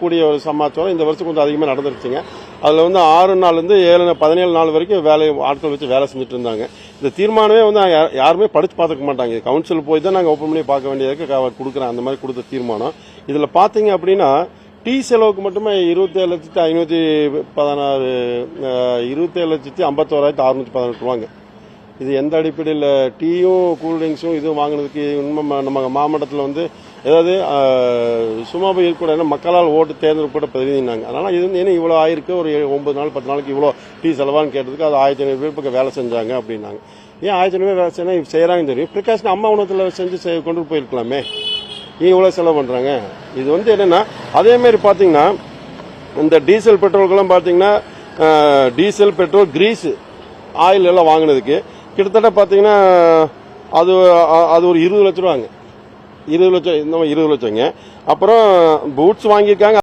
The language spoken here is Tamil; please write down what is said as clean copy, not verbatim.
நடக்கக்கூடிய ஒரு சமாச்சாரம் இந்த வருஷம் கொஞ்சம் அதிகமாக நடந்துருச்சுங்க. அதில் வந்து 6 நாள்லேருந்து 17 நாள் வரைக்கும் ஆட்கள் வச்சு வேலை செஞ்சுட்டு இருந்தாங்க. இந்த தீர்மானமே வந்து யாருமே படித்து பார்த்துக்க மாட்டாங்க. கவுன்சில் போய் தான் நாங்கள் ஓப்பன் பண்ணி பார்க்க வேண்டியதுக்கு கொடுக்குறேன். அந்த மாதிரி கொடுத்த தீர்மானம். இதில் பார்த்தீங்க அப்படின்னா டீ செலவுக்கு மட்டுமே 27,516 27,51,618 ரூபாங்க. இது எந்த அடிப்படையில் டீயும் கூல்ட்ரிங்க்ஸும் இதுவும் வாங்கினதுக்கு நம்ம மாவட்டத்தில் வந்து ஏதாவது சும்மா போய் இருக்கக்கூடாது. மக்களால் ஓட்டு தேர்ந்தெடுக்கப்பட்ட பிரதிநிதினாங்க. அதனால் இது வந்து ஏன்னா இவ்வளோ ஆயிருக்கு, ஒரு 9 நாள் 10 நாளைக்கு இவ்வளோ டீ செலவான்னு கேட்டதுக்கு அது 1500 பேர் பக்கம் வேலை செஞ்சாங்க அப்படின்னாங்க. ஏன் 1500 பேர் வேலை செய்யணும் செய்கிறாங்க தெரியும். ப்ரிகாஷன் அம்மா உணவகத்தில் செஞ்சு கொண்டு போயிருக்கலாமே, இவ்வளோ செலவு பண்ணுறாங்க. இது வந்து என்னென்னா அதேமாரி பார்த்தீங்கன்னா இந்த டீசல் பெட்ரோல்கெல்லாம் பார்த்தீங்கன்னா டீசல் பெட்ரோல் கிரீஸு ஆயில் எல்லாம் வாங்கினதுக்கு கிட்டத்தட்ட பார்த்தீங்கன்னா அது ஒரு 20 லட்ச ரூபாங்க. 20 லட்சம் அப்புறம் பூட்ஸ் வாங்கியிருக்காங்க.